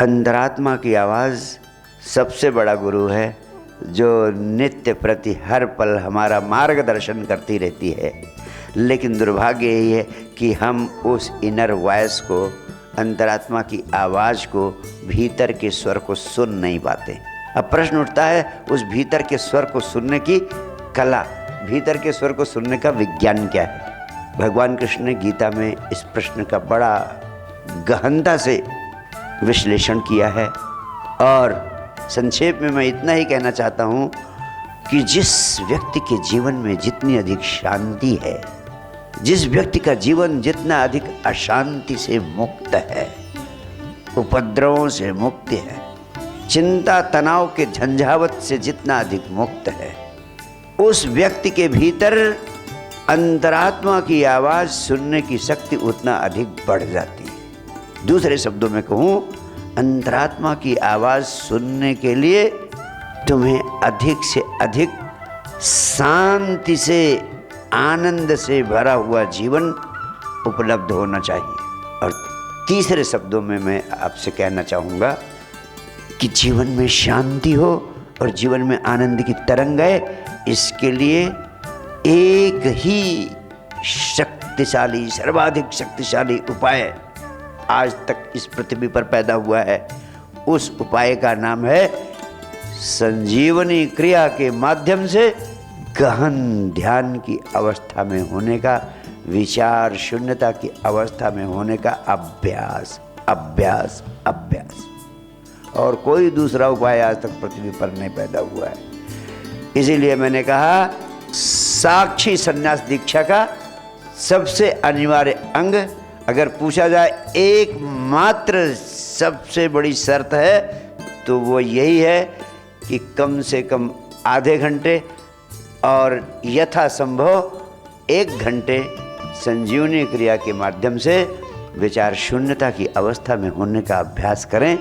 अंतरात्मा की आवाज़ सबसे बड़ा गुरु है, जो नित्य प्रति हर पल हमारा मार्गदर्शन करती रहती है। लेकिन दुर्भाग्य यही है कि हम उस इनर वॉइस को, अंतरात्मा की आवाज़ को, भीतर के स्वर को सुन नहीं पाते। अब प्रश्न उठता है, उस भीतर के स्वर को सुनने की कला, भीतर के स्वर को सुनने का विज्ञान क्या है? भगवान कृष्ण ने गीता में इस प्रश्न का बड़ा गहनता से विश्लेषण किया है। और संक्षेप में मैं इतना ही कहना चाहता हूँ कि जिस व्यक्ति के जीवन में जितनी अधिक शांति है, जिस व्यक्ति का जीवन जितना अधिक अशांति से मुक्त है, उपद्रवों से मुक्त है, चिंता तनाव के झंझावत से जितना अधिक मुक्त है, उस व्यक्ति के भीतर अंतरात्मा की आवाज़ सुनने की शक्ति उतना अधिक बढ़ जाती है। दूसरे शब्दों में कहूँ, अंतरात्मा की आवाज़ सुनने के लिए तुम्हें अधिक से अधिक शांति से, आनंद से भरा हुआ जीवन उपलब्ध होना चाहिए। और तीसरे शब्दों में मैं आपसे कहना चाहूँगा कि जीवन में शांति हो और जीवन में आनंद की तरंग है, इसके लिए एक ही शक्तिशाली, सर्वाधिक शक्तिशाली उपाय आज तक इस पृथ्वी पर पैदा हुआ है। उस उपाय का नाम है संजीवनी क्रिया के माध्यम से गहन ध्यान की अवस्था में होने का, विचार शून्यता की अवस्था में होने का अभ्यास, अभ्यास, अभ्यास। और कोई दूसरा उपाय आज तक पृथ्वी पर नहीं पैदा हुआ है। इसीलिए मैंने कहा, साक्षी संन्यास दीक्षा का सबसे अनिवार्य अंग, अगर पूछा जाए एकमात्र सबसे बड़ी शर्त है, तो वो यही है कि कम से कम आधे घंटे और यथासंभव 1 घंटे संजीवनी क्रिया के माध्यम से विचार शून्यता की अवस्था में होने का अभ्यास करें।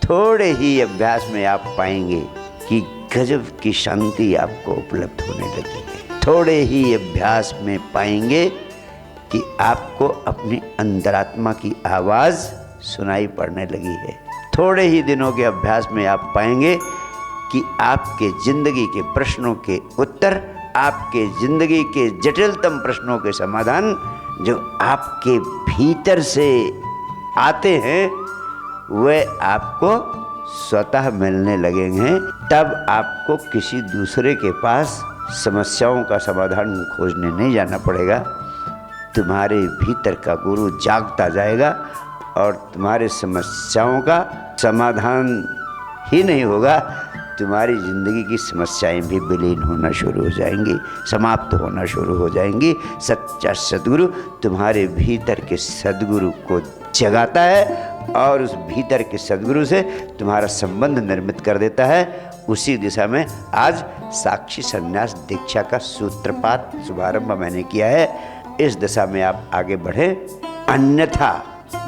थोड़े ही अभ्यास में आप पाएंगे कि गजब की शांति आपको उपलब्ध होने लगी है। थोड़े ही अभ्यास में पाएंगे कि आपको अपनी अंतरात्मा की आवाज़ सुनाई पड़ने लगी है। थोड़े ही दिनों के अभ्यास में आप पाएंगे कि आपके ज़िंदगी के प्रश्नों के उत्तर, आपके ज़िंदगी के जटिलतम प्रश्नों के समाधान जो आपके भीतर से आते हैं, वह आपको स्वतः मिलने लगेंगे। तब आपको किसी दूसरे के पास समस्याओं का समाधान खोजने नहीं जाना पड़ेगा। तुम्हारे भीतर का गुरु जागता जाएगा और तुम्हारे समस्याओं का समाधान ही नहीं होगा, तुम्हारी ज़िंदगी की समस्याएं भी विलीन होना शुरू हो जाएंगी, समाप्त होना शुरू हो जाएंगी। सच्चा सद्गुरु तुम्हारे भीतर के सद्गुरु को जगाता है और उस भीतर के सद्गुरु से तुम्हारा संबंध निर्मित कर देता है। उसी दिशा में आज साक्षी संन्यास दीक्षा का सूत्रपात शुभारंभ मैंने किया है। इस दिशा में आप आगे बढ़ें। अन्यथा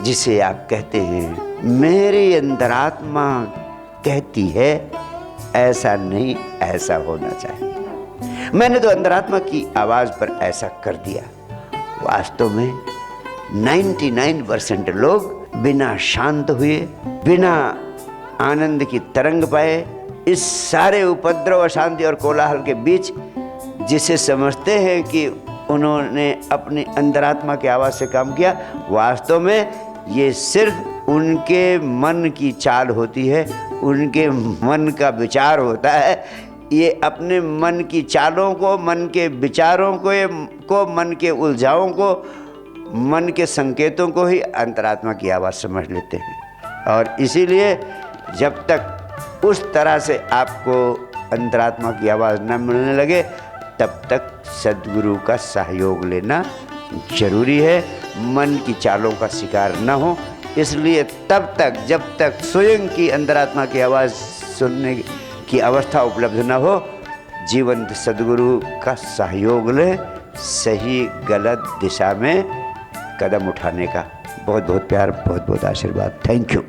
जिसे आप कहते हैं मेरी अंतरात्मा कहती है, ऐसा नहीं, ऐसा होना चाहिए। मैंने तो अंतरात्मा की आवाज़ पर ऐसा कर दिया। वास्तव में 99% लोग बिना शांत हुए, बिना आनंद की तरंग पाए, इस सारे उपद्रव, अशांति और कोलाहल के बीच जिसे समझते हैं कि उन्होंने अपनी अंतरात्मा की आवाज़ से काम किया, वास्तव में ये सिर्फ उनके मन की चाल होती है, उनके मन का विचार होता है। ये अपने मन की चालों को, मन के विचारों को, मन के उलझावों को, मन के संकेतों को ही अंतरात्मा की आवाज़ समझ लेते हैं। और इसीलिए जब तक उस तरह से आपको अंतरात्मा की आवाज़ न मिलने लगे, तब तक सद्गुरु का सहयोग लेना जरूरी है। मन की चालों का शिकार न हो। इसलिए तब तक जब तक स्वयं की अंतरात्मा की आवाज़ सुनने की अवस्था उपलब्ध न हो, जीवंत सद्गुरु का सहयोग लें सही गलत दिशा में कदम उठाने का। बहुत बहुत प्यार, बहुत बहुत आशीर्वाद। Thank you.